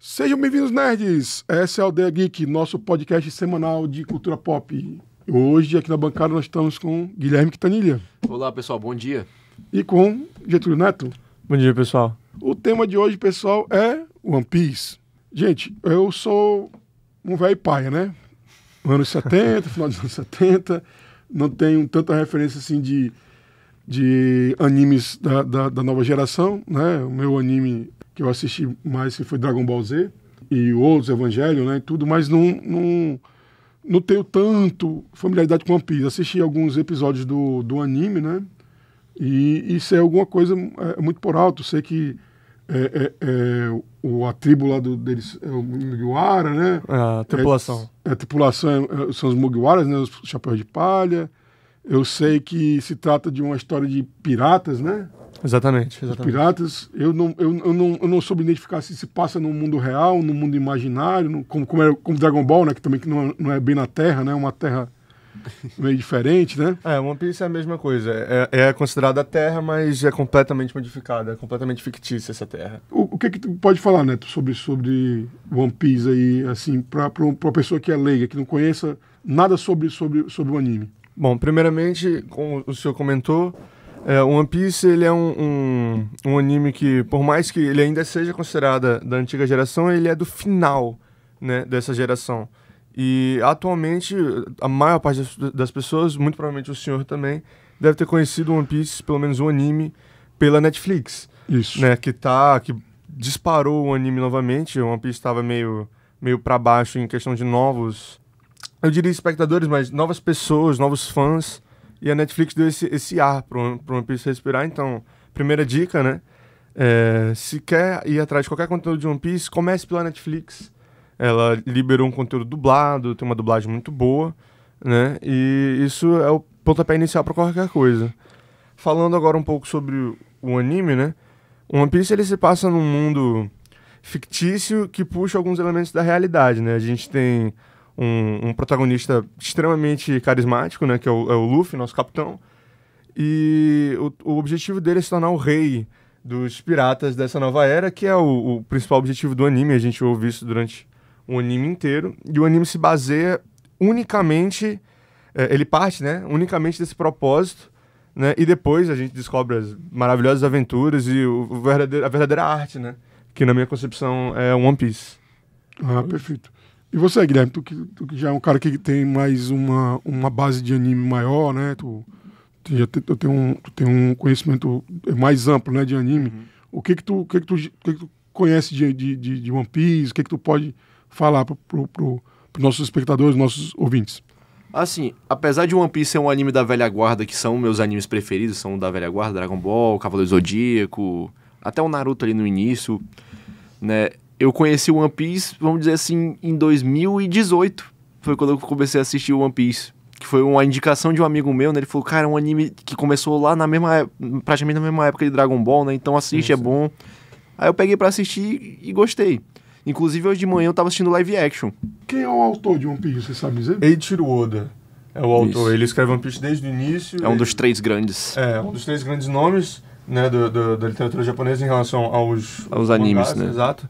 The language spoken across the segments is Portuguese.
Sejam bem-vindos, nerds! Essa é a Aldeia Geek, nosso podcast semanal de cultura pop. Hoje, aqui na bancada, nós estamos com Guilherme Quintanilha. Olá, pessoal, bom dia. E com Getúlio Neto. Bom dia, pessoal. O tema de hoje, pessoal, é One Piece. Gente, eu sou um velho paia, né? Anos 70, final dos anos 70. Não tenho tanta referência assim de animes da nova geração, né? O meu anime que eu assisti mais foi Dragon Ball Z e outros, Evangelho, né? E tudo, mas não tenho tanto familiaridade com One Piece. Assisti alguns episódios do anime, né? E sei alguma coisa muito por alto. Sei que a tribo lá deles é o Mugiwara, né? A tripulação. A tripulação são os Mugiwaras, né? Os chapéus de palha. Eu sei que se trata de uma história de piratas, né? Exatamente. Os piratas. Eu não soube identificar se passa no mundo real, no mundo imaginário, como Dragon Ball, né? Que também não é bem na Terra, né? Uma Terra meio diferente, né? One Piece é a mesma coisa. É considerada a Terra, mas é completamente modificada, é completamente fictícia essa Terra. O que tu pode falar, Neto, sobre One Piece aí, assim, pra uma pessoa que é leiga, que não conheça nada sobre o anime? Bom, primeiramente, como o senhor comentou, One Piece ele é um anime que, por mais que ele ainda seja considerado da antiga geração, ele é do final, né, dessa geração. E atualmente, a maior parte das pessoas, muito provavelmente o senhor também, deve ter conhecido One Piece, pelo menos o anime, pela Netflix. Isso. Né, que disparou o anime novamente. O One Piece estava meio para baixo em questão de novos, eu diria espectadores, mas novas pessoas, novos fãs. E a Netflix deu esse ar pro One Piece respirar. Então, primeira dica, né? Se quer ir atrás de qualquer conteúdo de One Piece, comece pela Netflix. Ela liberou um conteúdo dublado, tem uma dublagem muito boa, né? E isso é o pontapé inicial para qualquer coisa. Falando agora um pouco sobre o anime, né? O One Piece ele se passa num mundo fictício que puxa alguns elementos da realidade, né? A gente tem um protagonista extremamente carismático, né? Que é o Luffy, nosso capitão. E o objetivo dele é se tornar o rei dos piratas dessa nova era, que é o principal objetivo do anime. A gente ouve isso durante o anime inteiro. E o anime se baseia unicamente... ele parte, né? Unicamente desse propósito, né? E depois a gente descobre as maravilhosas aventuras e a verdadeira arte, né? Que na minha concepção é One Piece. Ah, perfeito. E você, Guilherme, tu que já é um cara que tem mais uma base de anime maior, né? Tu tem um conhecimento mais amplo, né, de anime. Uhum. O que tu conhece de One Piece? O que tu pode falar para os nossos espectadores, nossos ouvintes? Assim, apesar de One Piece ser um anime da velha guarda, que são meus animes preferidos, são da velha guarda, Dragon Ball, Cavaleiro Zodíaco, até o Naruto ali no início, né? Eu conheci o One Piece, vamos dizer assim, em 2018. Foi quando eu comecei a assistir o One Piece. Que foi uma indicação de um amigo meu, né? Ele falou, cara, é um anime que começou lá praticamente na mesma época de Dragon Ball, né? Então assiste, é bom. Aí eu peguei pra assistir e gostei. Inclusive, hoje de manhã eu tava assistindo live action. Quem é o autor de One Piece, você sabe dizer? Eiichiro Oda é o autor. Isso. Ele escreve One Piece desde o início. É um dos três grandes. Um dos três grandes nomes, né, da literatura japonesa em relação aos animes, mangás, né? Exato.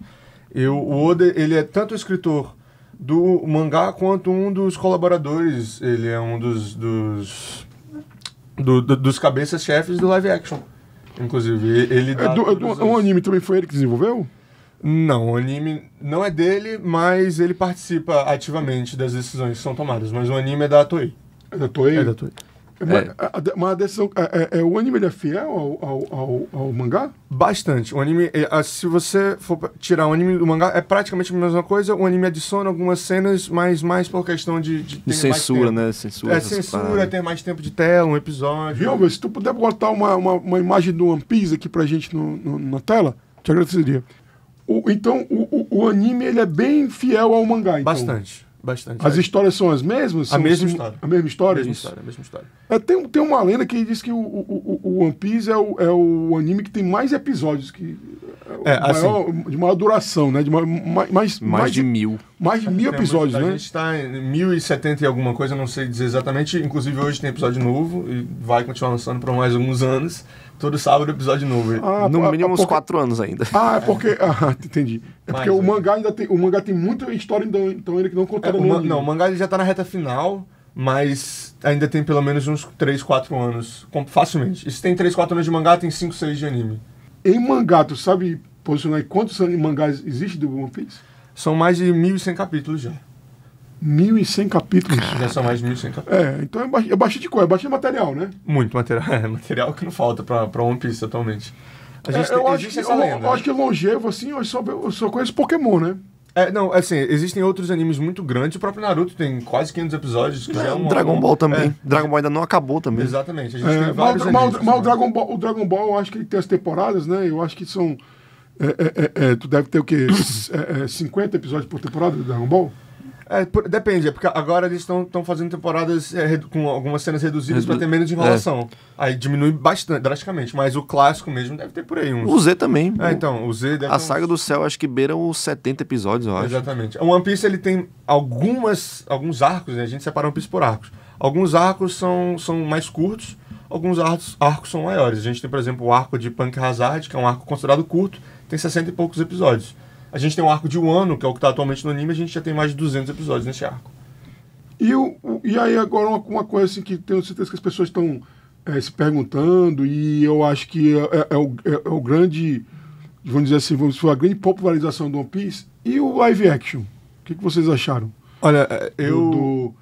E o Oda, ele é tanto escritor do mangá quanto um dos colaboradores. Ele é um dos cabeças-chefes do live action. Inclusive, ele dá o anime também foi ele que desenvolveu? Não, o anime não é dele, mas ele participa ativamente das decisões que são tomadas. Mas o anime é da Toei. É da Toei? É da Toei. Mas a decisão... o anime ele é fiel ao mangá? Bastante. O anime... se você for tirar o anime do mangá, é praticamente a mesma coisa. O anime adiciona algumas cenas, mas mais por questão de censura, né? Censura, ter mais tempo de tela, um episódio. Viu, se tu puder botar uma imagem do One Piece aqui pra gente na tela, te agradeceria. Então, o anime ele é bem fiel ao mangá, então. Bastante. As histórias são as mesmas? A mesma história. A mesma história? A mesma história. Tem uma lenda que diz que o One Piece é o anime que tem mais episódios. de maior duração, né? Mais de 1000. Mais de 1000 episódios, A né? gente tá em 1070 e alguma coisa, não sei dizer exatamente. Inclusive hoje tem episódio novo e vai continuar lançando por mais alguns anos. Todo sábado episódio novo. No mínimo uns 4 anos ainda. É porque... entendi. É porque o mangá ainda tem... O mangá tem muita história, então ele que não contaram no anime. Não, o mangá ele já tá na reta final, mas ainda tem pelo menos uns 3, 4 anos, facilmente. E se tem 3, 4 anos de mangá, tem 5, 6 de anime. Em mangá, tu sabe posicionar quantos mangás existem do One Piece? São mais de 1.100 capítulos já. 1.100 capítulos. Já são mais de 1.100 capítulos. Então é bastante coisa, é bastante material, né? Muito material. É material que não falta pra One Piece atualmente. Existe essa lenda. Eu acho que longevo, assim, eu só conheço Pokémon, né? Não, assim, existem outros animes muito grandes. O próprio Naruto tem quase 500 episódios. Que já é Dragon Ball também. Dragon Ball ainda não acabou também. Exatamente. A gente tem vários mas o Dragon Ball, eu acho que ele tem as temporadas, né? Eu acho que são... tu deve ter o quê? 50 episódios por temporada do Dragon Ball? Depende, porque agora eles estão fazendo temporadas com algumas cenas reduzidas para ter menos enrolação. Aí diminui bastante, drasticamente, mas o clássico mesmo deve ter por aí uns... O Z também. Então, o Z deve A Saga do Céu acho que beira os 70 episódios, eu acho. Exatamente. O One Piece ele tem alguns arcos, né? A gente separa o One Piece por arcos. Alguns arcos são mais curtos, alguns arcos são maiores. A gente tem, por exemplo, o arco de Punk Hazard, que é um arco considerado curto, tem 60 e poucos episódios. A gente tem um arco de Wano, que é o que está atualmente no anime, a gente já tem mais de 200 episódios nesse arco. E aí agora uma coisa assim que tenho certeza que as pessoas estão se perguntando, e eu acho que é o grande, vamos dizer assim, a grande popularização do One Piece, e o live action. O que vocês acharam? Olha,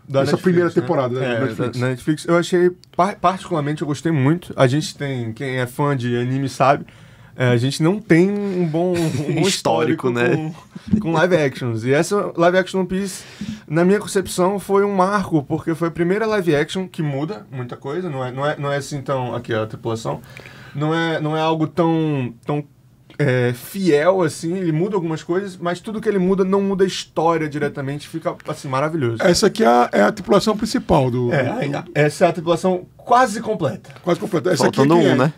dessa primeira temporada da Netflix. Na Netflix, eu achei, particularmente, eu gostei muito. A gente tem, quem é fã de anime sabe, a gente não tem um bom histórico, né? Com live actions. E essa live action One Piece, na minha concepção, foi um marco, porque foi a primeira live action que muda muita coisa. Não é assim tão... Aqui, a tripulação. Não é algo tão fiel, assim. Ele muda algumas coisas, mas tudo que ele muda não muda a história diretamente. Fica, assim, maravilhoso. Essa aqui é a tripulação principal do... Essa é a tripulação quase completa. Quase completa. Essa Faltando aqui né?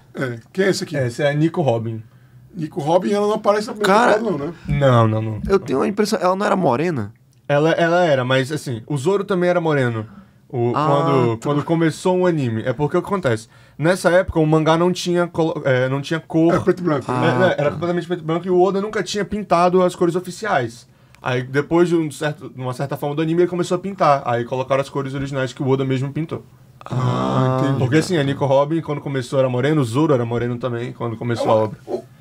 Quem é essa aqui? Essa é a Nico Robin. Nico Robin, ela não aparece na primeira temporada, não, né? Não. Eu tenho a impressão... Ela não era morena? Ela era, mas assim, o Zoro também era moreno. Quando começou o anime. É porque o que acontece? Nessa época, o mangá não tinha cor. Era preto e branco. Era completamente preto e branco e o Oda nunca tinha pintado as cores oficiais. Aí, depois de uma certa forma do anime, ele começou a pintar. Aí colocaram as cores originais que o Oda mesmo pintou. Entendi. Porque assim, a Nico Robin, quando começou, era moreno, o Zoro era moreno também, quando começou a obra.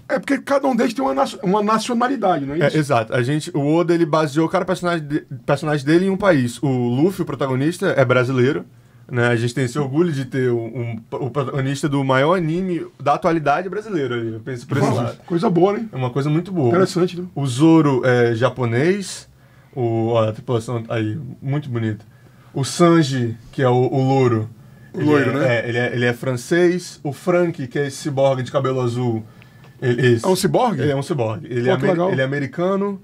É porque cada um deles tem uma nacionalidade, não é isso? Exato. O Oda, ele baseou cada personagem dele em um país. O Luffy, o protagonista, é brasileiro. Né? A gente tem esse orgulho de ter o protagonista do maior anime da atualidade brasileiro ali. Eu penso por esse lado. Coisa boa, né? É uma coisa muito boa. Interessante, né? O Zoro é japonês. A tripulação aí, muito bonita. O Sanji, que é o louro. O loiro, né? Ele é francês. O Frank, que é esse ciborgue de cabelo azul. É um ciborgue? Ele é um ciborgue. Ele é americano.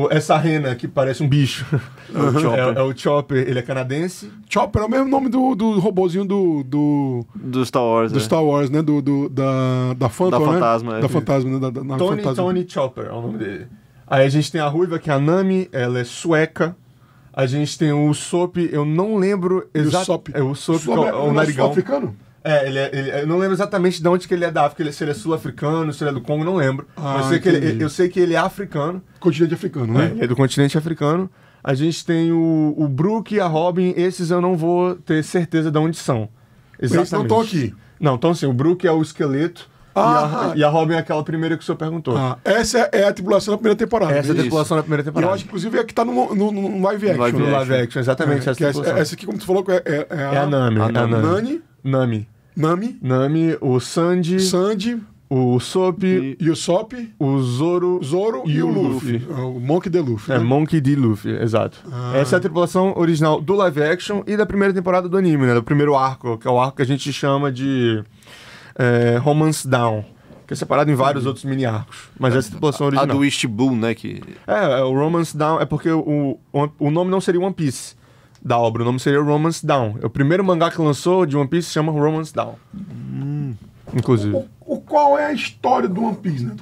Essa rena que parece um bicho. É o Chopper, ele é canadense. Chopper é o mesmo nome do robozinho do Star Wars. Do Star Wars, né? Da Phantom, da Fantasma, né? Da Fantasma, né? Tony Chopper é o nome dele. Aí a gente tem a Ruiva, que é a Nami, ela é sueca. A gente tem o Usopp, eu não lembro exatamente. O Usopp é o narigão. Sul-africano? Eu não lembro exatamente de onde que ele é da África, se ele é sul-africano, se ele é do Congo, não lembro. Eu sei que ele é africano. Continente africano, né? Ele é do continente africano. A gente tem o Brook e a Robin, esses eu não vou ter certeza de onde são. Exatamente. Eles não estão aqui. Não, então sim, o Brook é o esqueleto e a Robin é aquela primeira que o senhor perguntou. Essa é a tripulação da primeira temporada. Essa é a tripulação da primeira temporada. E eu acho que inclusive é que tá no live action. No live action, exatamente. Essa aqui, como tu falou, é a Nami. Nami, o Sanji, o Usopp, o Zoro e o Luffy. O Monkey D. Luffy. Né? Monkey D. Luffy, exato. Essa é a tripulação original do live action e da primeira temporada do anime, né? Do primeiro arco, que é o arco que a gente chama de Romance Down, que é separado em vários outros mini arcos. Mas essa é a tripulação original. A do East Blue, né? O Romance Down é porque o nome não seria One Piece da obra, o nome seria Romance Down. O primeiro mangá que lançou de One Piece se chama Romance Down. Inclusive. qual é a história do One Piece, né?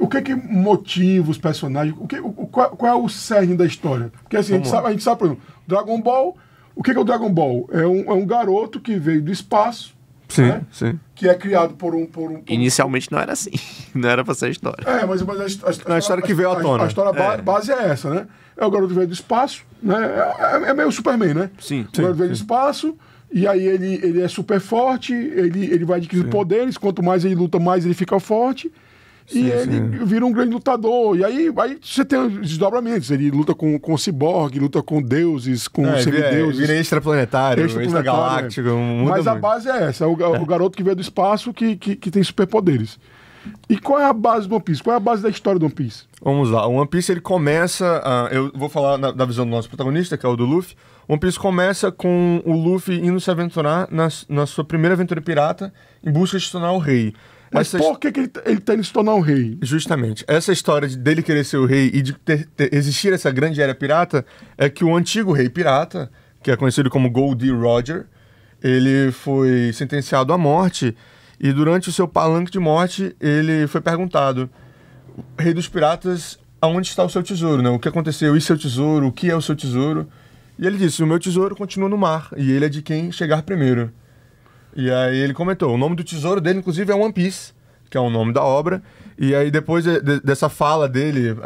O que motiva os personagens? Qual é o cerne da história? Porque assim, a gente sabe, por exemplo, Dragon Ball. O que é o Dragon Ball? É um garoto que veio do espaço. Sim, né? sim. Que é criado por um... Inicialmente não era assim. Não era pra ser a história. Mas A história que veio à tona. A história base é essa, né? É o garoto que veio do espaço, né? É meio Superman, né? Sim. O garoto veio do espaço, e aí ele é super forte, ele vai adquirindo poderes, quanto mais ele luta, mais ele fica forte. E ele vira um grande lutador. E aí você tem os desdobramentos. Ele luta com ciborgue, luta com deuses, com semideuses. Vira extraplanetário, extragaláctico. Mas a base é essa. É o garoto que veio do espaço que tem superpoderes. E qual é a base do One Piece? Qual é a base da história do One Piece? Vamos lá. O One Piece ele começa... eu vou falar da visão do nosso protagonista, que é o do Luffy. O One Piece começa com o Luffy indo se aventurar na sua primeira aventura pirata em busca de se tornar o rei. Mas por que ele tá indo se tornar um rei? Justamente. Essa história dele querer ser o rei e de existir essa grande era pirata é que o antigo rei pirata, que é conhecido como Goldie Roger, ele foi sentenciado à morte e durante o seu palanque de morte ele foi perguntado: Rei dos Piratas, aonde está o seu tesouro? Né? O que aconteceu? E seu tesouro? O que é o seu tesouro? E ele disse: o meu tesouro continua no mar e ele é de quem chegar primeiro. E aí ele comentou, o nome do tesouro dele, inclusive, é One Piece, que é o nome da obra. E aí depois dessa fala dele,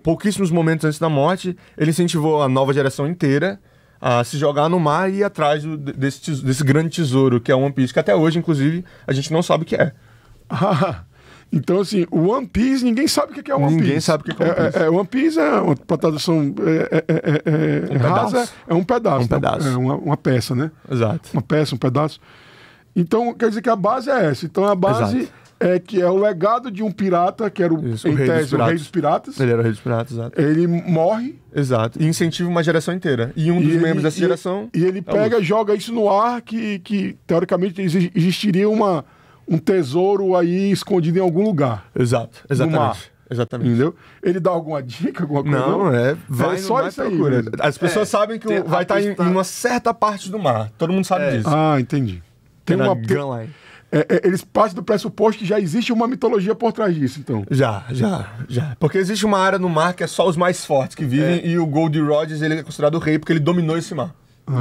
pouquíssimos momentos antes da morte, ele incentivou a nova geração inteira a se jogar no mar e ir atrás desse grande tesouro, que é o One Piece, que até hoje, inclusive, a gente não sabe o que é. Então, assim, o One Piece, ninguém sabe o que é o One Piece. Ninguém sabe o que é o One Piece. One Piece é uma tradução rasa, é um pedaço. Um pedaço. É uma peça, né? Exato. Uma peça, um pedaço. Então, quer dizer que a base é essa. Então, a base é que é o legado de um pirata, que era o rei dos piratas. Ele era o rei dos piratas, exato. Ele morre. Exato. E incentiva uma geração inteira. E um dos membros dessa geração... E ele pega e joga isso no ar, que teoricamente existiria um tesouro aí escondido em algum lugar. Exato, exatamente. No mar. Exatamente. Entendeu? Ele dá alguma dica, alguma coisa? Não, vai só isso aí. As pessoas sabem que vai estar em uma certa parte do mar. Todo mundo sabe disso. Ah, entendi. Tem uma Grand Line. Eles partem do pressuposto que já existe uma mitologia por trás disso, então. Já. Porque existe uma área no mar que é só os mais fortes que vivem e o Goldie Roger, ele é considerado o rei porque ele dominou esse mar.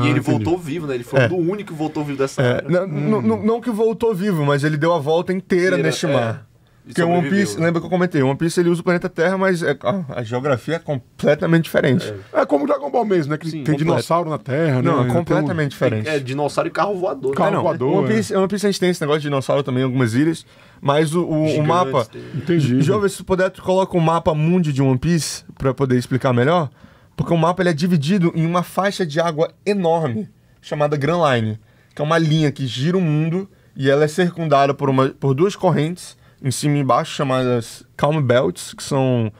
E ele voltou vivo, né? Ele foi o único que voltou vivo dessa área. Não que voltou vivo, mas ele deu a volta inteira neste mar. Porque o One Piece, lembra que eu comentei, o One Piece ele usa o planeta Terra, mas a geografia é completamente diferente. É como o Dragon Ball mesmo, né? Que tem dinossauro na Terra, Não, né? é completamente diferente. É dinossauro e carro voador. Carro voador. O One Piece a gente tem esse negócio de dinossauro também em algumas ilhas, mas o mapa... Entendi. Jovem, se tu puder, tu coloca o mapa mundi de One Piece pra poder explicar melhor, porque o mapa ele é dividido em uma faixa de água enorme, chamada Grand Line, que é uma linha que gira o mundo e ela é circundada por duas correntes em cima e embaixo, chamadas Calm Belts, que são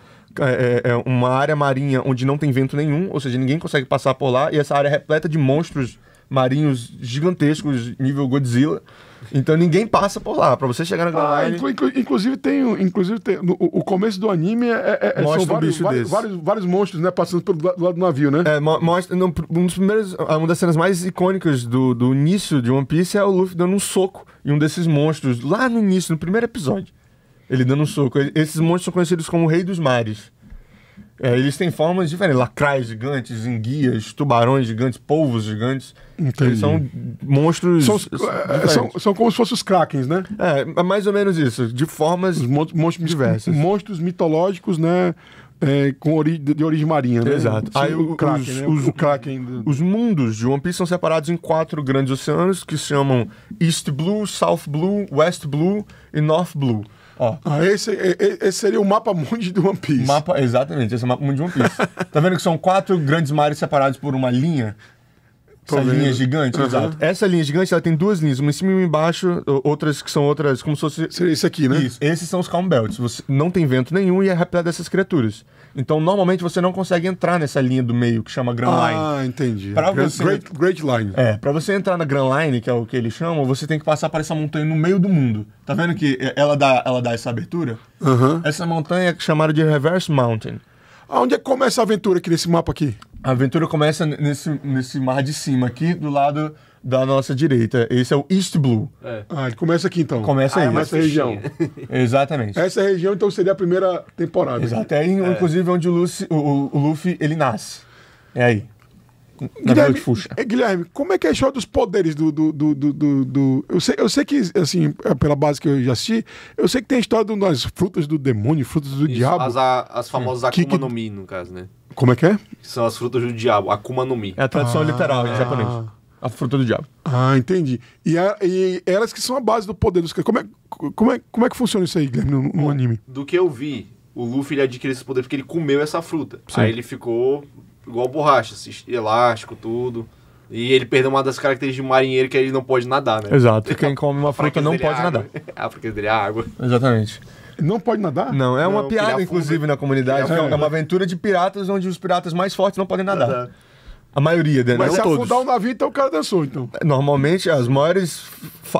uma área marinha onde não tem vento nenhum, ou seja, ninguém consegue passar por lá, e essa área é repleta de monstros marinhos gigantescos, nível Godzilla. Então ninguém passa por lá. Pra você chegar na Grand Line... Inclusive tem o começo do anime são vários monstros, né, passando do lado do navio, né? Mostra, uma das cenas mais icônicas do início de One Piece é o Luffy dando um soco em um desses monstros, lá no início, no primeiro episódio. Ele dando um soco. Esses monstros são conhecidos como o Rei dos Mares. Eles têm formas diferentes, lacrais gigantes, enguias, tubarões gigantes, polvos gigantes. Entendi. Eles são monstros... São como se fossem os Krakens, né? É mais ou menos isso, de formas monstros diversas. Monstros mitológicos, né? De origem marinha, né? Exato. Aí o Kraken, né? O Kraken. Os mundos de One Piece são separados em 4 grandes oceanos, que se chamam East Blue, South Blue, West Blue e North Blue. Esse seria o mapa mundi do One Piece. Exatamente, esse é o mapa mundi de One Piece. Tá vendo que são 4 grandes mares separados por uma linha? Essa linha gigante, exato. Essa linha gigante, ela tem 2 linhas, uma em cima e uma embaixo, outras que são outras, como se fosse... Seria esse aqui, né? Isso, esses são os Calm Belts. Você não tem vento nenhum e é repleto dessas criaturas. Então, normalmente, você não consegue entrar nessa linha do meio, que chama Grand Line. Ah, entendi. Great Line. Pra você entrar na Grand Line, que é o que eles chamam, você tem que passar por essa montanha no meio do mundo. Tá vendo que ela dá essa abertura? Essa montanha é chamada de Reverse Mountain. Aonde é que começa a aventura aqui nesse mapa aqui? A aventura começa nesse mar de cima aqui, do lado da nossa direita. Esse é o East Blue. Ele começa aqui então. Começa aí. Nessa região. Exatamente. Essa região então seria a primeira temporada. Exato. É aí, inclusive, onde o Luffy, ele nasce. É aí. Na Vila de Fuxa. Guilherme, como é que é a história dos poderes do... Eu sei que, assim, pela base que eu já assisti, eu sei que tem a história das frutas do demônio, frutas do diabo. As famosas Akuma no Mi, no caso, né? Como é que é? Que são as frutas do diabo, Akuma no Mi. É a tradução literal em japonês. A fruta do diabo. Entendi. E elas que são a base do poder dos caras. Como é que funciona isso aí, Guilherme, no anime? Do que eu vi, o Luffy ele adquiriu esse poder porque ele comeu essa fruta. Sim. Aí ele ficou igual borracha, elástico, tudo. E ele perdeu uma das características de marinheiro, que ele não pode nadar, né? Exato. Quem come uma fruta não pode nadar. A fraqueza dele é a água. Exatamente. Não pode nadar? Não, é uma Não, piada, ele inclusive, afunda. na comunidade. Ele É uma aventura de piratas onde os piratas mais fortes não podem nadar. A maioria, né? Mas Não se todos. afundar o navio, então o cara dançou, então. Normalmente, as maiores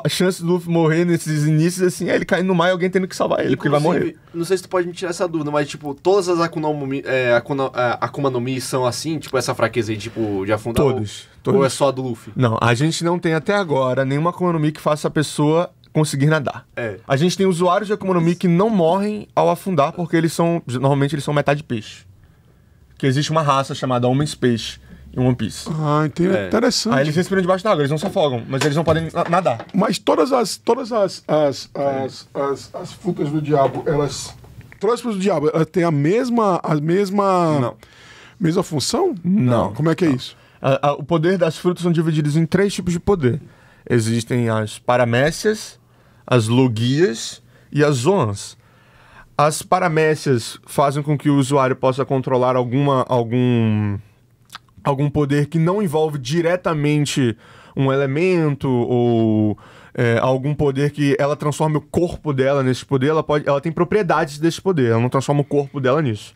chances do Luffy morrer nesses inícios, assim, é ele caindo no mar e alguém tendo que salvar ele, porque ele vai morrer. Não sei se tu pode me tirar essa dúvida, mas, tipo, todas as Akuma no Mi são assim? Tipo, essa fraqueza aí, tipo, de afundar? Todos. Ou é só a do Luffy? Não, a gente não tem até agora nenhuma Akuma no Mi que faça a pessoa conseguir nadar. A gente tem usuários de Akuma no Mi que não morrem ao afundar, porque normalmente eles são metade peixe. Que existe uma raça chamada Homens Peixe em One Piece. Interessante. Aí eles respiram debaixo da água, eles não se afogam, mas eles não podem nadar. Mas todas as frutas do diabo, elas... Todas as frutas do diabo, elas têm a mesma função? Não. Como é que é isso? O poder das frutas são divididos em 3 tipos de poder. Existem as paramécias, as logias e as zoans. As paramécias fazem com que o usuário possa controlar algum poder que não envolve diretamente um elemento ou algum poder que ela transforme o corpo dela nesse poder. Ela tem propriedades desse poder, ela não transforma o corpo dela nisso.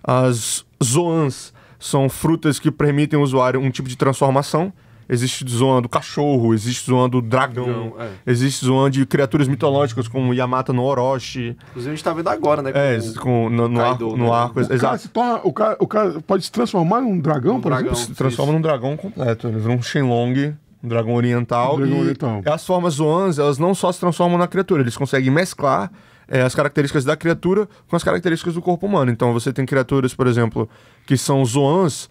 As zoans são frutas que permitem ao usuário um tipo de transformação. Existe zoan do cachorro, existe zoan do dragão, existe zoan de criaturas mitológicas como Yamata no Orochi. Inclusive a gente tá vendo agora, né? No arco. Exato. O cara pode se transformar num dragão, por exemplo? Se transforma num dragão completo. Ele vira um Shenlong, um dragão oriental. E as formas zoans, elas não só se transformam na criatura, eles conseguem mesclar as características da criatura com as características do corpo humano. Então você tem criaturas, por exemplo, que são zoans.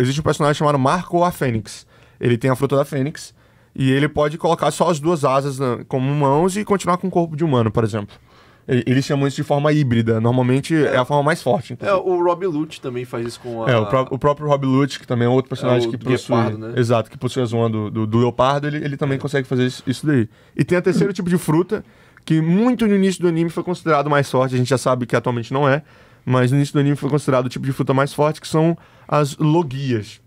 Existe um personagem chamado Marco a Fênix. Ele tem a fruta da Fênix e ele pode colocar só as 2 asas como mãos e continuar com o corpo de humano, por exemplo. Eles chamam isso de forma híbrida. Normalmente é a forma mais forte. O Rob Lute também faz isso com o próprio Rob Lute, que também é outro personagem que possui... Guepardo, né? Exato, que possui a zoa do leopardo, ele também consegue fazer isso daí. E tem a terceiro tipo de fruta, que muito no início do anime foi considerado mais forte. A gente já sabe que atualmente não é, mas no início do anime foi considerado o tipo de fruta mais forte, que são as logias,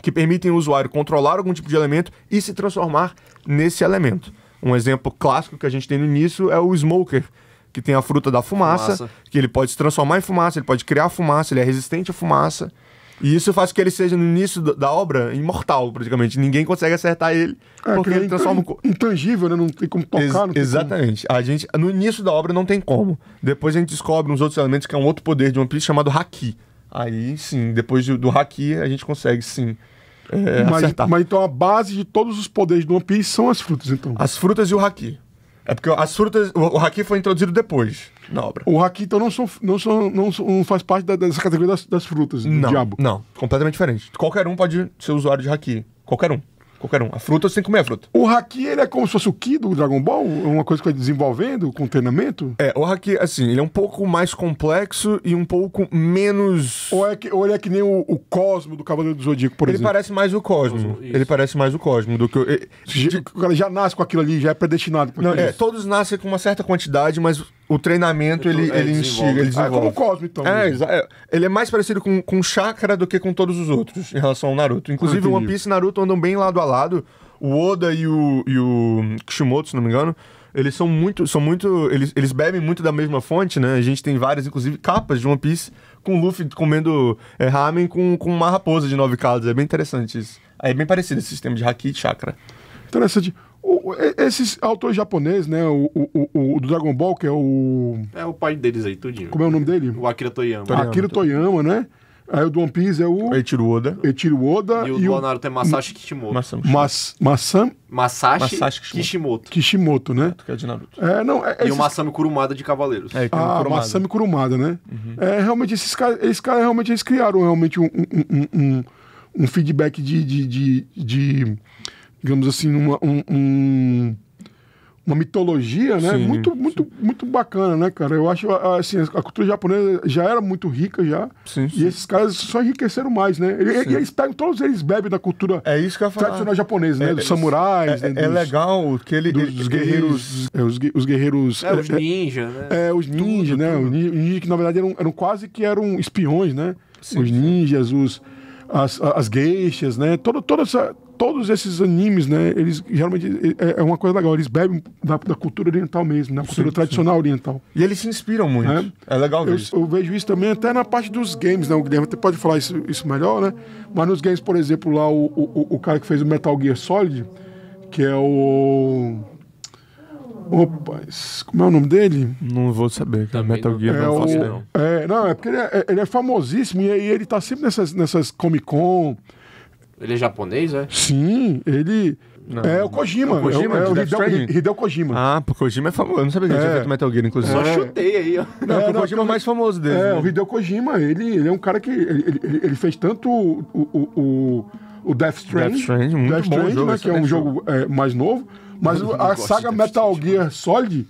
que permitem o usuário controlar algum tipo de elemento e se transformar nesse elemento. Um exemplo clássico que a gente tem no início é o Smoker, que tem a fruta da fumaça, que ele pode se transformar em fumaça, ele pode criar fumaça, ele é resistente à fumaça. E isso faz com que ele seja, no início da obra, imortal, praticamente. Ninguém consegue acertar ele, porque ele transforma... Intangível, né? Não tem como tocar. Exatamente. A gente, no início da obra, não tem como. Depois a gente descobre uns outros elementos, que é um outro poder de One Piece chamado Haki. Aí, sim, depois do Haki, a gente consegue, sim, acertar. Mas então a base de todos os poderes do One Piece são as frutas, então? As frutas e o Haki. É porque as frutas... O Haki foi introduzido depois, na obra. O Haki, então, não faz parte dessa categoria das frutas, do diabo? Não, completamente diferente. Qualquer um pode ser usuário de Haki. Qualquer um. A fruta, você tem que comer a fruta. O Haki, ele é como se fosse o Ki do Dragon Ball? Uma coisa que vai desenvolvendo com treinamento? O Haki, assim, ele é um pouco mais complexo e um pouco menos... Ou ele é que nem o Cosmo do Cavaleiro do Zodíaco, por exemplo? Ele parece mais o Cosmo. Ele parece mais o Cosmo do que... O cara já nasce com aquilo ali, já é predestinado. Todos nascem com uma certa quantidade, mas o treinamento, ele instiga, ele desenvolve. É como o Cosmo, então. Ele é mais parecido com chakra do que com todos os outros, em relação ao Naruto. Inclusive, o One Piece e Naruto andam bem lado a lado. O Oda e o Kishimoto, se não me engano, eles são muito... Eles bebem muito da mesma fonte, né? A gente tem várias, inclusive, capas de One Piece com o Luffy comendo ramen com uma raposa de 9 caudas. É bem interessante isso. É bem parecido esse sistema de Haki e chakra. Interessante. Esses autores japoneses, né? O do Dragon Ball, que é o... É o pai deles aí, tudinho. Como é o nome dele? O Akira Toriyama. Akira Toriyama, né? Aí o do One Piece é o... Eiichiro Oda. Eiichiro Oda. E o do Naruto é Masashi Kishimoto. Masashi Kishimoto. Kishimoto, né? Que é de Naruto. E o Masami Kurumada de Cavaleiros. É, que é o Kurumada. Masami Kurumada, né? Realmente, esses caras realmente eles criaram realmente um feedback de digamos assim, uma mitologia, né? Sim, muito bacana, né, cara? Eu acho, assim, a cultura japonesa já era muito rica já. Sim. E esses caras só enriqueceram mais, né? E eles pegam, todos eles bebem da cultura É isso que eu ia falar. tradicional japonesa, né? Dos samurais, né? É legal que dos guerreiros. Os guerreiros. Os ninja, né? Os ninjas, né? Os ninjas que na verdade eram quase que eram espiões, né? Sim, os ninjas, as geishas, né? Todos esses animes, né? Eles geralmente é uma coisa legal. Eles bebem da cultura oriental mesmo, da cultura tradicional oriental. E eles se inspiram muito. É legal ver isso. Eu vejo isso também até na parte dos games, né? O Guilherme até pode falar isso melhor, né? Mas nos games, por exemplo, lá o cara que fez o Metal Gear Solid, que é o... Opa, como é o nome dele? Não vou saber. Também Metal não. Gear não faço ideia. É porque ele é famosíssimo e ele tá sempre nessas Comic Con. Ele é japonês, é? Sim, ele... É o Kojima. É o Kojima, é o de Death Stranding? Hideo Kojima. Ah, porque o Kojima é famoso. Eu não sabia que ele tinha feito Metal Gear, inclusive. Só chutei aí, ó. Não, o Kojima é o mais famoso dele. O Hideo Kojima, ele é um cara que... Ele fez tanto o Death Stranding. Death Stranding, muito bom jogo, né, que é um jogo mais novo. Mas a saga Metal Gear Solid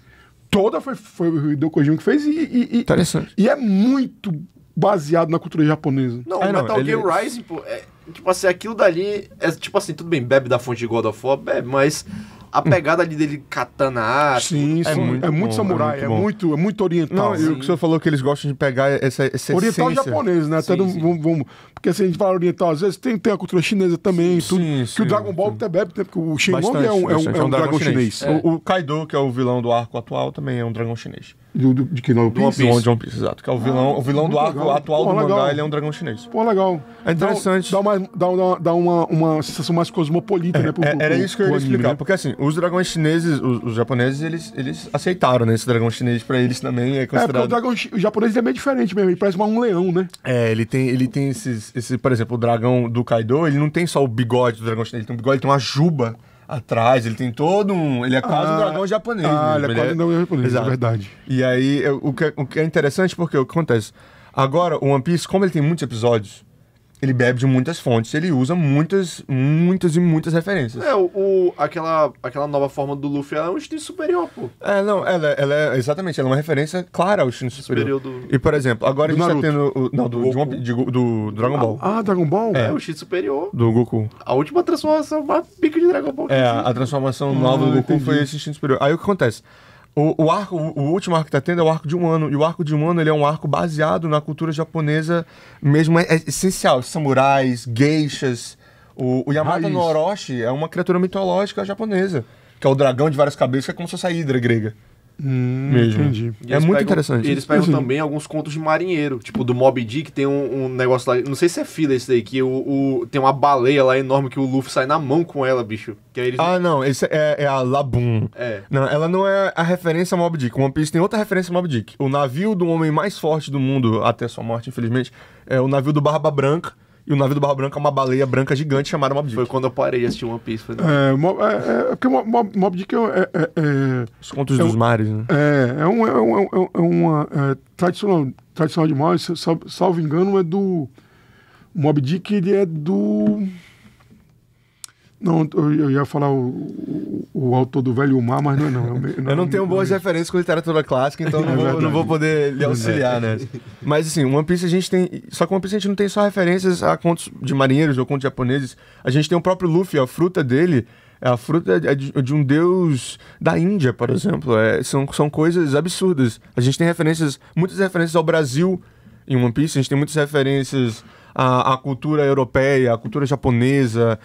toda foi o Hideo Kojima que fez Interessante. e é muito baseado na cultura japonesa. Não, o Metal Gear Rising, pô, tipo assim, aquilo dali é tipo assim, tudo bem, bebe da fonte de God of War, bebe, mas a pegada ali dele katana... Sim, é muito samurai, é muito oriental. Não, e o que o senhor falou que eles gostam de pegar essa oriental essência. Japonês, né? Até vamos, porque se a gente fala oriental, às vezes tem a cultura chinesa também, tudo, que o Dragon Ball até bebe, porque o Shenlong é um dragão chinês. O Kaido, que é o vilão do arco atual, também é um dragão chinês. De que não? Do One Piece, exato. Que é o vilão do arco atual do mangá, ele é um dragão chinês. Pô, legal. É interessante. Dá uma sensação mais cosmopolita, né? Era isso que eu ia explicar. Né? Porque assim, os dragões chineses, os japoneses, eles aceitaram, né? Esse dragão chinês pra eles também é considerado... porque o japonês é meio diferente mesmo, ele parece um leão, né? Ele tem por exemplo, o dragão do Kaido, ele não tem só o bigode do dragão chinês, ele tem um bigode, ele tem uma juba atrás, ele tem todo um... Ele é quase um dragão japonês. Ele é quase um dragão japonês, é verdade. E aí, o que é interessante, porque o que acontece? Agora, o One Piece, como ele tem muitos episódios, ele bebe de muitas fontes, ele usa muitas referências. Aquela nova forma do Luffy, ela é um instinto superior, pô. Não, ela é exatamente, ela é uma referência clara ao instinto superior. E, por exemplo, agora a gente tá tendo... do Dragon Ball. Dragon Ball? É, o instinto superior. Do Goku. A última transformação, uma pica de Dragon Ball. A transformação nova do Goku foi esse instinto superior. Aí o que acontece? O último arco que tá tendo é o arco de um ano. E o arco de um ano, ele é um arco baseado na cultura japonesa mesmo, é essencial. Samurais, geishas. O Yamato no Orochi é uma criatura mitológica japonesa. Que é o dragão de várias cabeças, que é como se fosse a Hydra grega. Mesmo. Entendi. É muito interessante. E eles pegam também alguns contos de marinheiro. Tipo, do Moby Dick tem um negócio lá. Não sei se é fila esse daí, que tem uma baleia lá enorme que o Luffy sai na mão com ela, bicho. Que aí eles... não, esse é a Laboon. Não, ela não é a referência a Moby Dick. O One Piece tem outra referência a Moby Dick. O navio do homem mais forte do mundo, até sua morte, infelizmente, é o navio do Barba Branca. E o navio do Barba Branca é uma baleia branca gigante chamada Moby Dick. Foi quando eu parei de assistir One Piece. Porque o Moby Dick os contos dos mares, né? Tradicional demais. Salvo engano, é do... O Moby Dick, ele é do... Não, eu ia falar o autor do Velho Mar, mas não é. Eu não tenho boas referências com literatura clássica, então não vou poder lhe auxiliar, né? Mas assim, One Piece a gente tem... Só que One Piece a gente não tem só referências a contos de marinheiros ou contos japoneses. A gente tem o próprio Luffy, a fruta dele... A fruta é de um deus da Índia, por exemplo. São coisas absurdas. A gente tem muitas referências ao Brasil em One Piece. A gente tem muitas referências à cultura europeia, à cultura japonesa.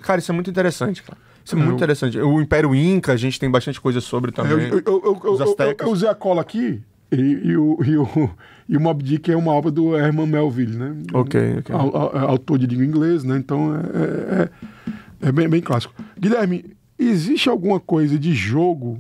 Cara, isso é muito interessante, cara. Isso é muito interessante. O Império Inca, a gente tem bastante coisa sobre também. Os astecas. Eu usei a cola aqui e o Moby Dick é uma obra do Herman Melville, né? Ok. Autor de língua inglesa, né? Então é bem clássico. Guilherme, existe alguma coisa de jogo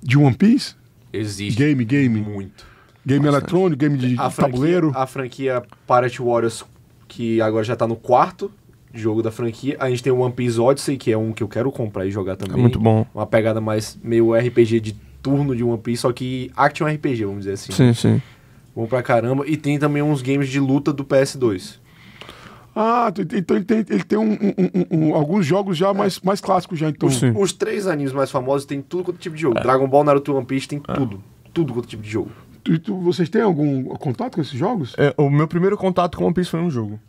de One Piece? Existe. Game. Muito. Game eletrônico, game de tabuleiro? A franquia Pirate Warriors, que agora já tá no 4º jogo da franquia. A gente tem o One Piece Odyssey, que é um que eu quero comprar e jogar também. É muito bom. Uma pegada mais meio RPG de turno de One Piece, só que action RPG, vamos dizer assim. Sim. Bom pra caramba. E tem também uns games de luta do PS2. Ah, então ele tem alguns jogos já mais clássicos já, então. Sim. Os 3 animes mais famosos tem tudo quanto tipo de jogo. Dragon Ball, Naruto e One Piece tem tudo. Tudo quanto tipo de jogo. Vocês têm algum contato com esses jogos? O meu primeiro contato com One Piece foi um jogo.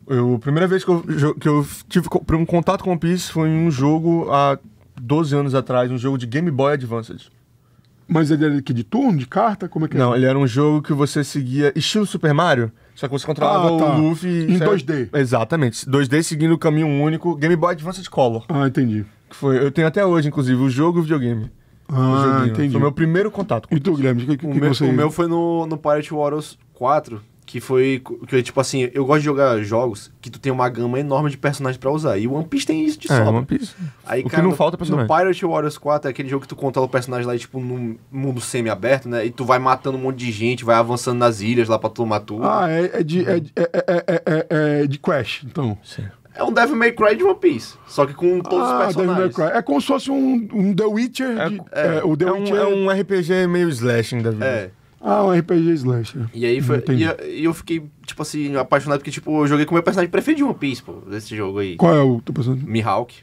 A primeira vez que eu tive um contato com One Piece foi em um jogo há 12 anos atrás, um jogo de Game Boy Advance. Mas ele era de turno, de carta? Como é que é? Não, ele era um jogo que você seguia estilo Super Mario, só que você controlava o Luffy... Em 2D. Exatamente. 2D seguindo o caminho único, Game Boy Advance Color. Ah, entendi. Eu tenho até hoje, inclusive, o jogo e o videogame. Entendi. Foi o meu primeiro contato com E tu, Guilherme? O meu foi no Pirate Warriors 4, que foi, tipo assim, eu gosto de jogar jogos que tu tem uma gama enorme de personagens pra usar, e o One Piece tem isso de sobra. One Piece. Aí, O cara, que não falta é personagem. No Pirate Warriors 4 é aquele jogo que tu controla o personagem lá, tipo, num mundo semi-aberto, né, e tu vai matando um monte de gente, vai avançando nas ilhas lá pra tomar tudo. É de Crash, então. Sim. É um Devil May Cry de One Piece, só que com todos os Devil May personagens. Cry. É como se fosse um The Witcher. O The Witcher É um RPG meio slashing da vida. É. um RPG slasher. E aí foi. Entendi. E eu fiquei, tipo assim, apaixonado porque, tipo, eu joguei com o meu personagem preferido de One Piece, pô, desse jogo aí. Qual é o teu personagem? Mihawk.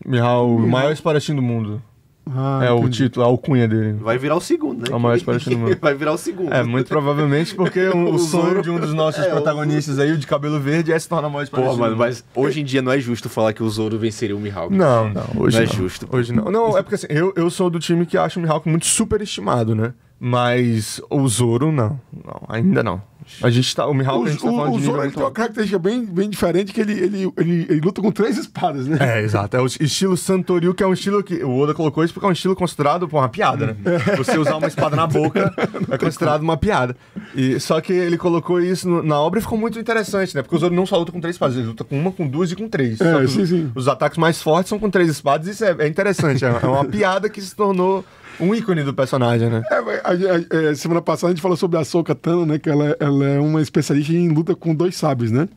Mihawk, o maior espadachim do mundo. O entendi. título, a alcunha dele. Vai virar o segundo, né? É o maior espadachim do mundo. Vai virar o segundo. Muito provavelmente porque o sonho Zoro- de um dos nossos protagonistas aí, o de cabelo verde, é se tornar o maior Pô, espadachim. mano, mas hoje em dia não é justo falar que o Zoro venceria o Mihawk. Não, hoje Não não. é justo. Hoje não. Não, é porque assim, eu sou do time que acha o Mihawk muito superestimado, né? Mas o Zoro, não, ainda não. O Mihawk a gente tá falando O de Zoro nível ele tem uma alto. característica bem diferente, que ele luta com 3 espadas, né? Exato. É o estilo Santoryu, que é um estilo que o Oda colocou isso porque é um estilo considerado uma piada, né? Você usar uma espada na boca é considerado uma piada. Só que ele colocou isso na obra e ficou muito interessante, né? Porque o Zoro não só luta com 3 espadas, ele luta com uma, com 2 e com 3. Só que sim. Os ataques mais fortes são com 3 espadas e isso é interessante. É uma piada que se tornou um ícone do personagem, né? Semana passada a gente falou sobre a Ahsoka Tano, né? Que ela é uma especialista em luta com 2 sabres, né?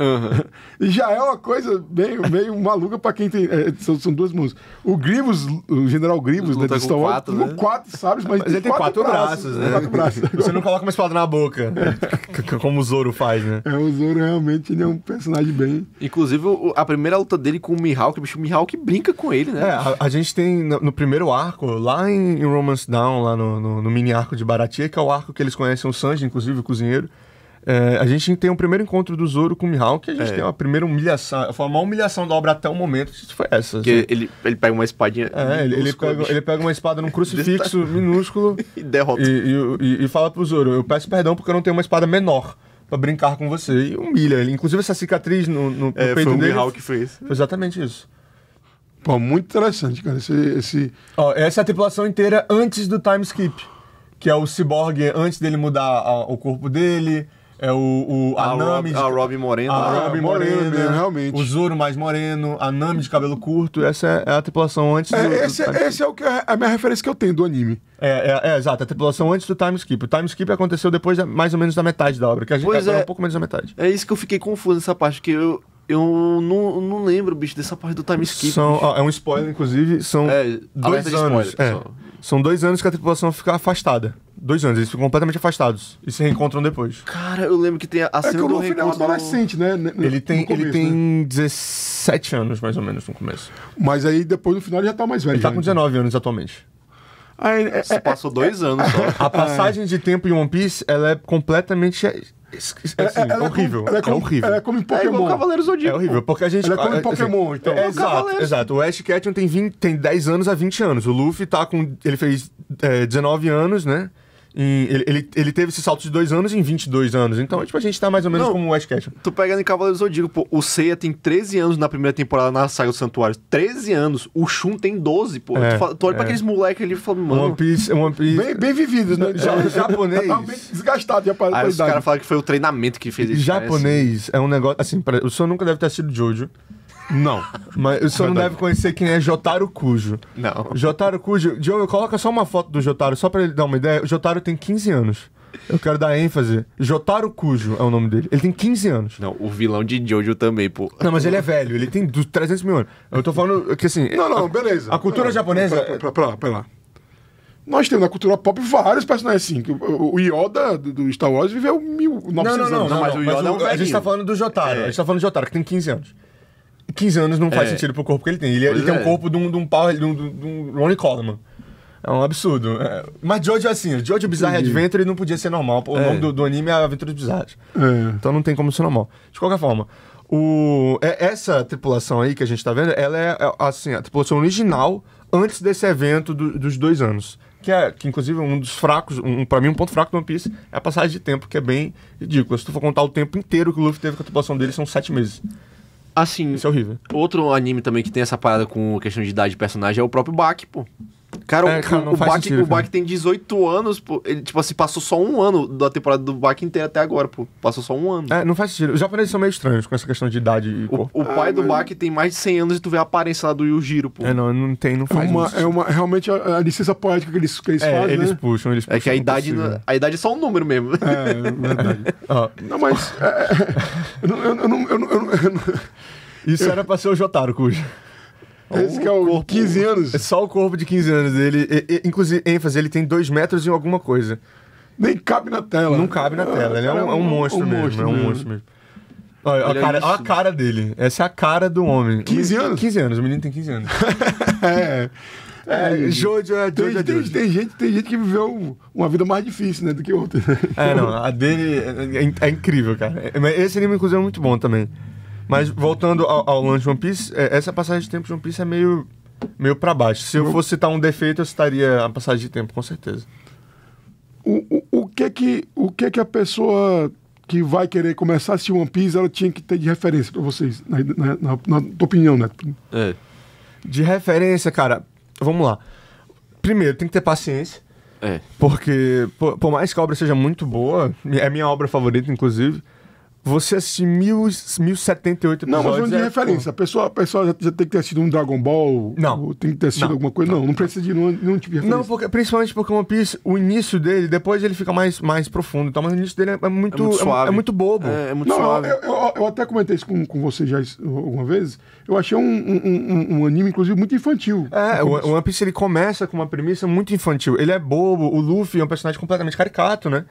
E já é uma coisa meio maluca pra quem tem... são 2 mãos. O Grievous, o General Grievous, né? Luta De Star Wars, 4, né? com 4 sabres, mas Ele tem 4 braços, né? 4 braços. Você não coloca uma espada na boca, como o Zoro faz, né? O Zoro realmente ele é um personagem bem... Inclusive, a primeira luta dele com o Mihawk, o Mihawk brinca com ele, né? A gente tem no primeiro arco, lá em Romance Down, lá no mini arco de Baratie, que é o arco que eles conhecem o Sanji, inclusive o cozinheiro. A gente tem um primeiro encontro do Zoro com o Mihawk, que a gente tem uma primeira humilhação. Foi a maior humilhação da obra até o momento, isso foi essa. Porque ele pega uma espadinha. Ele pega uma espada num crucifixo minúsculo e derrota. E fala pro Zoro: eu peço perdão porque eu não tenho uma espada menor pra brincar com você. E humilha ele. Inclusive essa cicatriz no peito foi o dele. Mihawk que fez. Foi exatamente isso. Pô, muito interessante, cara. Essa é a tripulação inteira antes do time skip. Que é o Cyborg antes dele mudar o corpo dele. É a Nami. A Robin Moreno. A Robin morena, mesmo, realmente. O Zoro mais moreno. A Nami de cabelo curto. Essa é a tripulação antes do Esse é a minha referência que eu tenho do anime. Exato. A tripulação antes do time skip. O time skip aconteceu depois mais ou menos da metade da obra. Que a gente um pouco menos da metade. É isso que eu fiquei confuso nessa parte, porque eu não lembro, bicho, dessa parte do time skip. É um spoiler, inclusive. São 2 anos. Spoiler, são 2 anos que a tripulação fica afastada. 2 anos, eles ficam completamente afastados. E se reencontram depois. Cara, eu lembro que tem a cena que o do Luffy é um reencontro. adolescente, né? Ele tem 17 17 anos, mais ou menos, no começo. Mas aí depois no final ele já tá mais velho. Ele tá já, com 19 anos atualmente. Você passou 2 anos só. A passagem de tempo em One Piece, ela é completamente... ela horrível. É horrível. Ela é como em É igual Pokémon. o Cavaleiro Zodíaco. É horrível, porque a gente... Ela é como em Pokémon, então. Exato. O Ash Ketchum tem 10 anos a 20 anos. O Luffy tá com... Ele fez 19 anos, né? Ele teve esse salto de 2 anos em 22 anos. Então, tipo, a gente tá mais ou menos como o Ash Ketchum. Tu pega em Cavaleiro Zodíaco, pô, o Seiya tem 13 anos na primeira temporada na saga do Santuário. 13 anos. O Shun tem 12, pô. Tu olha pra aqueles moleques ali e fala, mano... One Piece... Bem vividos, né? Japonês. Tá bem desgastado já pra Aí os idade. caras falam que foi o treinamento que fez isso. Japonês é um negócio... Assim, o senhor nunca deve ter assistido Jojo. Não. Mas você não deve conhecer quem é Jotaro Kujo. Não. Jotaro Kujo... Diogo, coloca só uma foto do Jotaro, só pra ele dar uma ideia. O Jotaro tem 15 anos. Eu quero dar ênfase. Jotaro Kujo é o nome dele. Ele tem 15 anos. Não, o vilão de Jojo também, pô. Não, mas ele é velho. Ele tem 300 mil anos. Eu tô falando que, assim... Não, beleza. A cultura japonesa... Pera lá. Nós temos na cultura pop vários personagens assim. O Yoda do Star Wars viveu 1900 anos. mas o Yoda é um a gente velhinho. tá falando do Jotaro. A gente tá falando do Jotaro, que tem 15 anos. 15 anos não faz sentido pro corpo que ele tem. Ele tem um corpo de um Ronnie Coleman. É um absurdo. Mas Jojo é assim. Jojo Bizarre Adventure não podia ser normal. O nome do anime é Aventuras Bizarras. Então não tem como ser normal. De qualquer forma, essa tripulação aí que a gente tá vendo, ela é assim, a tripulação original antes desse evento dos 2 anos. Que inclusive um dos fracos, pra mim um ponto fraco do One Piece é a passagem de tempo, que é bem ridícula. Se tu for contar o tempo inteiro que o Luffy teve com a tripulação dele, são 7 meses. Assim, Isso é horrível. outro anime também que tem essa parada com questão de idade de personagem é o próprio Baki, pô. Cara, não faz sentido, o Baki tem 18 anos, pô. Ele, tipo assim, passou só 1 ano da temporada do Baki inteira até agora, pô. Passou só 1 ano. Não faz sentido. Os japoneses são meio estranhos com essa questão de idade e corpo. O pai do Baki tem mais de 100 anos e tu vê a aparência lá do Yujiro, pô. Não faz isso. Realmente a licença poética que eles fazem, eles né? puxam. É que a não idade, possível. a idade é só um número mesmo. É verdade. Não, mas... Isso era pra ser o Jotaro Kujo. Esse que é o 15 anos. É só o corpo de 15 anos dele. Inclusive, ênfase, ele tem 2 metros e alguma coisa. Nem cabe na tela. Não cabe na tela. Ele é um monstro mesmo. É um monstro mesmo. Olha olha a cara dele. Essa é a cara do homem. 15 anos? 15 anos. O menino tem 15 anos. Jojo é Jojo. Tem gente que viveu uma vida mais difícil, né, do que outra. Não. A dele é incrível, cara. Mas esse anime, inclusive, é muito bom também. Mas voltando ao lance de One Piece, essa passagem de tempo de One Piece é meio pra baixo. Se eu fosse citar um defeito, eu citaria a passagem de tempo, com certeza. O que que a pessoa que vai querer começar a assistir One Piece, ela tinha que ter de referência pra vocês, na tua opinião, né? De referência, cara, vamos lá. Primeiro, tem que ter paciência. Porque, por mais que a obra seja muito boa, é minha obra favorita, inclusive, você assistir 1078 episódios... Não, mas de referência. A pessoa já tem que ter assistido um Dragon Ball? Não. Ou tem que ter assistido alguma coisa? Não precisa de nenhum tipo de referência. Não, principalmente porque o One Piece, o início dele, depois ele fica mais profundo. Então, mas o início dele é muito suave. É muito bobo. É muito suave. Eu até comentei isso com você já alguma vez. Eu achei um anime, inclusive, muito infantil. O One Piece ele começa com uma premissa muito infantil. Ele é bobo, o Luffy é um personagem completamente caricato, né?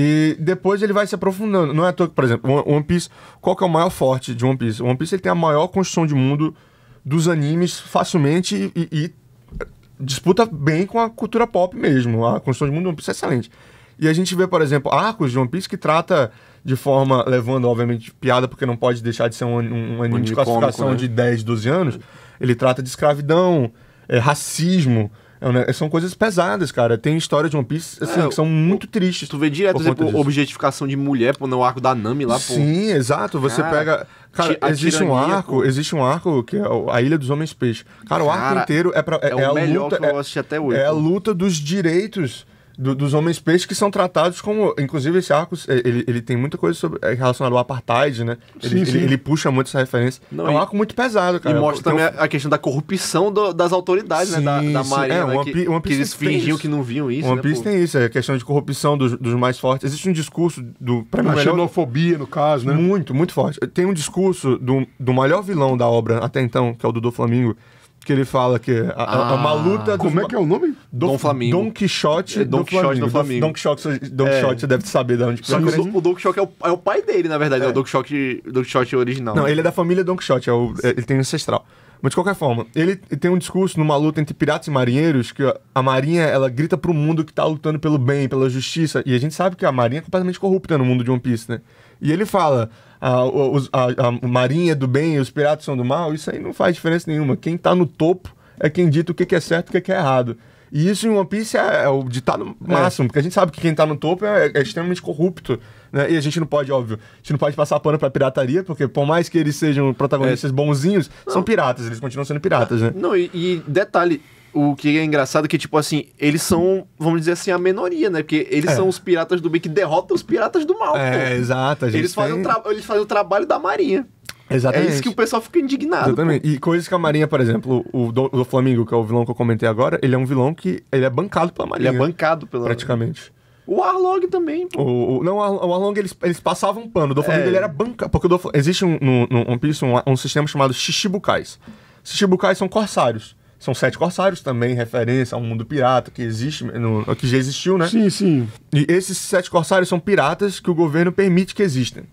E depois ele vai se aprofundando. Não é à toa que, por exemplo, o One Piece... Qual que é o maior forte de One Piece? O One Piece ele tem a maior construção de mundo dos animes facilmente e disputa bem com a cultura pop mesmo. A construção de mundo do One Piece é excelente. E a gente vê, por exemplo, arcos de One Piece que trata de forma... Levando, obviamente, piada, porque não pode deixar de ser um anime de classificação cômico, né? De 10, 12 anos. Ele trata de escravidão, racismo... São coisas pesadas, cara. Tem história de One Piece assim, que são muito tristes. Tu vê direto, por exemplo, objetificação de mulher no arco da Nami lá, pô. Sim, exato. Você pega... Cara, existe um arco que é a Ilha dos Homens Peixe. Cara, o arco inteiro é o a melhor luta, que eu assisti até hoje. É a luta dos direitos dos homens peixes que são tratados como... Inclusive, esse arco, ele tem muita coisa relacionada ao apartheid, né? Ele puxa muito essa referência. É um arco muito pesado, cara. E mostra também a questão da corrupção das autoridades, né? Da Marinha, né? Que eles fingiam que não viam isso, One Piece tem isso, a questão de corrupção dos mais fortes. Existe um discurso a xenofobia, no caso, né? Muito, muito forte. Tem um discurso do maior vilão da obra até então, que é o do Flamingo, que ele fala que uma luta... Como é que é o nome? Dom Flamingo. Dom Quixote do Flamingo. Don Quixote, você deve saber de onde que Só que o Don Quixote é o pai dele, na verdade, é o Don Quixote original. Não, ele é da família Don Quixote, ele tem ancestral. Mas de qualquer forma, ele tem um discurso numa luta entre piratas e marinheiros que a marinha, ela grita pro mundo que tá lutando pelo bem, pela justiça, e a gente sabe que a marinha é completamente corrupta no mundo de One Piece, né? E ele fala, a marinha é do bem e os piratas são do mal, isso aí não faz diferença nenhuma. Quem tá no topo é quem dita o que é certo e o que é errado. E isso em One Piece é o ditado máximo, porque a gente sabe que quem tá no topo é extremamente corrupto, né? E a gente não pode, óbvio, a gente não pode passar pano pra pirataria, porque por mais que eles sejam protagonistas bonzinhos, são piratas, eles continuam sendo piratas, né? Não, e detalhe, o que é engraçado é que, tipo assim, eles são, vamos dizer assim, a minoria, né? Porque eles são os piratas do bem que derrotam os piratas do mal. Exato. Eles fazem o trabalho da marinha. Exatamente. É isso que o pessoal fica indignado. Exatamente. E coisas que a Marinha, por exemplo, o do Flamengo, que é o vilão que eu comentei agora, ele é um vilão que ele é bancado pela Marinha. Ele é bancado pela... Praticamente. O Arlong também, pô. Não, o Arlong, eles passavam um pano. O do Flamengo, ele era bancado. Porque existe no One Piece um sistema chamado Shichibukais. Shichibukais são corsários. São 7 corsários também, referência a um mundo pirata que existe, que já existiu, né? Sim, sim. E esses 7 corsários são piratas que o governo permite que existam.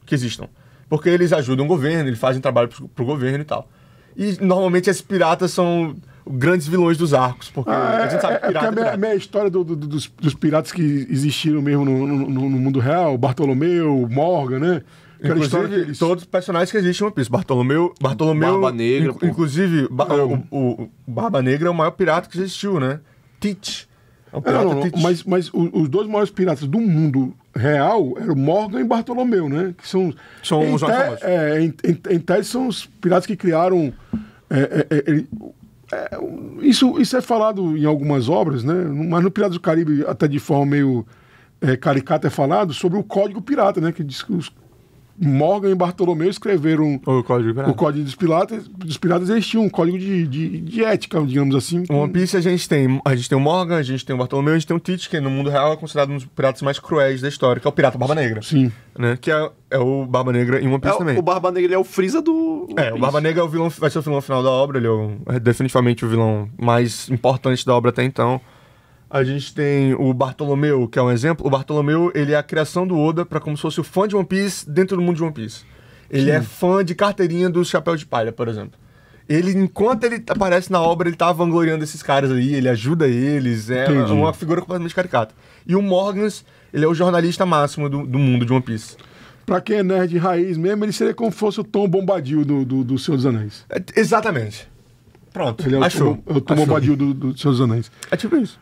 Porque eles ajudam o governo, eles fazem trabalho pro governo e tal. E normalmente esses piratas são grandes vilões dos arcos, porque a gente sabe que pirata é pirata. A minha história dos piratas que existiram mesmo no mundo real, Bartolomeu, Morgan, né? Aquela história que eles... todos os personagens que existem em One Piece. Bartolomeu Barba Negra, pô. inclusive, o Barba Negra é o maior pirata que existiu, né? Teach. É um pirata Teach. Mas os 2 maiores piratas do mundo real eram Morgan e Bartolomeu, né? Que são os mais famosos. Em tese são os piratas que criaram... Isso é falado em algumas obras, né? Mas no Piratas do Caribe, até de forma meio caricata, é falado sobre o Código Pirata, né? Que diz que os Morgan e Bartolomeu escreveram o Código dos Piratas. Eles tinham um código de ética, digamos assim. No One Piece a gente tem o Morgan, a gente tem o Bartolomeu, a gente tem o Teach, que no mundo real é considerado um dos piratas mais cruéis da história, que é o Pirata Barba Negra. Sim. Né? Que é o Barba Negra em One Piece também. O Barba Negra, ele é o Freeza do... o Barba Negra é o vilão, vai ser o vilão final da obra, ele é definitivamente o vilão mais importante da obra até então. A gente tem o Bartolomeu, que é um exemplo. O Bartolomeu, ele é a criação do Oda pra como se fosse o fã de One Piece dentro do mundo de One Piece. Ele é fã de carteirinha do Chapéu de Palha, por exemplo. Ele, enquanto ele aparece na obra, ele tá vangloriando esses caras aí, ele ajuda eles, uma figura completamente caricata. E o Morgans, ele é o jornalista máximo do mundo de One Piece. Pra quem é nerd raiz mesmo, ele seria como se fosse o Tom Bombadil do Senhor dos Anéis. Exatamente. Pronto, ele é o Tom Bombadil do Senhor dos Anéis. É tipo isso.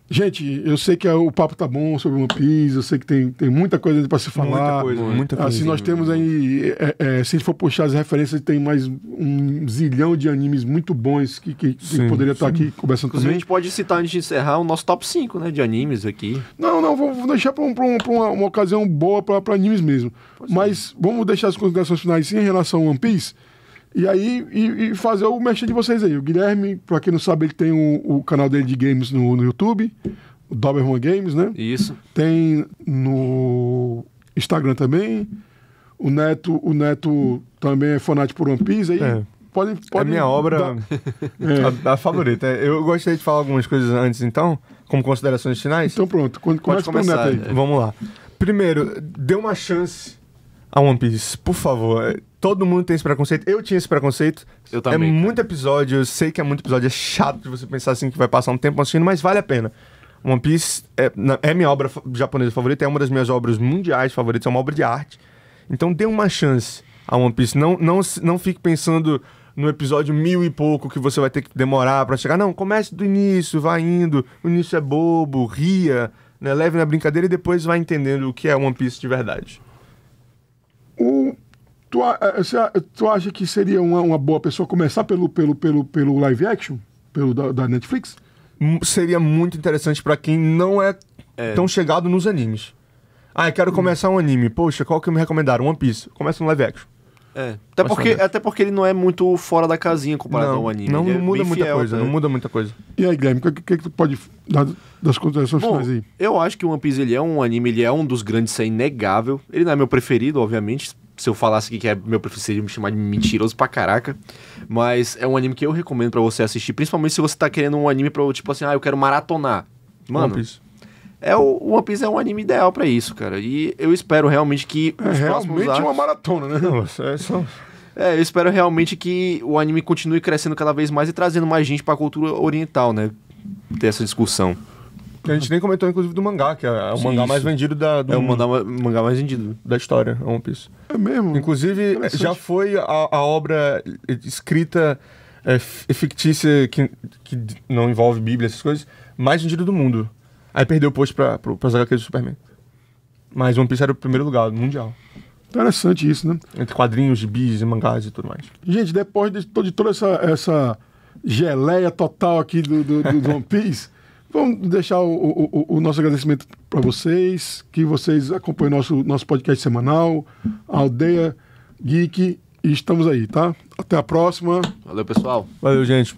Gente, eu sei que o papo tá bom sobre One Piece, eu sei que tem muita coisa pra se falar. Muita coisa. Assim, nós temos aí, se a gente for puxar as referências, tem mais um zilhão de animes muito bons que poderia estar aqui conversando também. também. A gente pode citar, antes de encerrar, o nosso top 5, né, de animes aqui. Não, vou deixar pra uma ocasião boa pra animes mesmo. Mas vamos deixar as considerações finais sim em relação ao One Piece. E aí, e fazer o merchan de vocês aí. O Guilherme, pra quem não sabe, ele tem o canal dele de games no YouTube, o Doberman Games, né? Isso. Tem no Instagram também. O Neto também é fanático por One Piece. Aí pode é minha obra a favorita. Eu gostaria de falar algumas coisas antes, então, como considerações finais. Então pronto, pode começar aí. Vamos lá. Primeiro, dê uma chance a One Piece, por favor. Todo mundo tem esse preconceito. Eu tinha esse preconceito. Eu também. É muito episódio, eu sei que é muito episódio. É chato de você pensar assim que vai passar um tempo assistindo, mas vale a pena. One Piece é minha obra japonesa favorita, é uma das minhas obras mundiais favoritas, é uma obra de arte. Então dê uma chance a One Piece. Não fique pensando no episódio 1000 e pouco que você vai ter que demorar pra chegar. Não, comece do início, vai indo. O início é bobo, ria, né? Leve na brincadeira e depois vai entendendo o que é One Piece de verdade. Tu acha que seria uma boa pessoa começar pelo live action? Da Netflix? Seria muito interessante pra quem não é tão chegado nos animes. Eu quero começar um anime. Poxa, qual que me recomendaram? One Piece. Começa no live action. Até porque ele não é muito fora da casinha comparado ao anime. Não muda muita coisa. Não muda muita coisa. E aí, Guilherme, o que tu pode dar das considerações finais aí? Eu acho que o One Piece ele é um anime, ele é um dos grandes, isso é inegável. Ele não é meu preferido, obviamente. Se eu falasse aqui que é meu preferido, seria me chamar de mentiroso pra caraca. Mas é um anime que eu recomendo pra você assistir, principalmente se você tá querendo um anime pra, tipo assim, eu quero maratonar. Mano, One Piece. O One Piece é um anime ideal pra isso, cara. E eu espero realmente que os próximos realmente uma maratona, né? Eu espero realmente que o anime continue crescendo cada vez mais e trazendo mais gente pra cultura oriental, né? Ter essa discussão. A gente nem comentou, inclusive, do mangá, que é o mangá mais vendido o mangá mais vendido da história, One Piece. É mesmo? Inclusive, já foi a obra escrita fictícia, que não envolve Bíblia, essas coisas, mais vendida do mundo. Aí perdeu o posto pras HQs do Superman. Mas One Piece era o primeiro lugar mundial. Interessante isso, né? Entre quadrinhos, gibis, mangás e tudo mais. Gente, depois de toda essa geleia total aqui do One Piece, vamos deixar o nosso agradecimento para vocês, que vocês acompanhem nosso podcast semanal, a Aldeia Geek E estamos aí, tá? Até a próxima. Valeu, pessoal. Valeu, gente.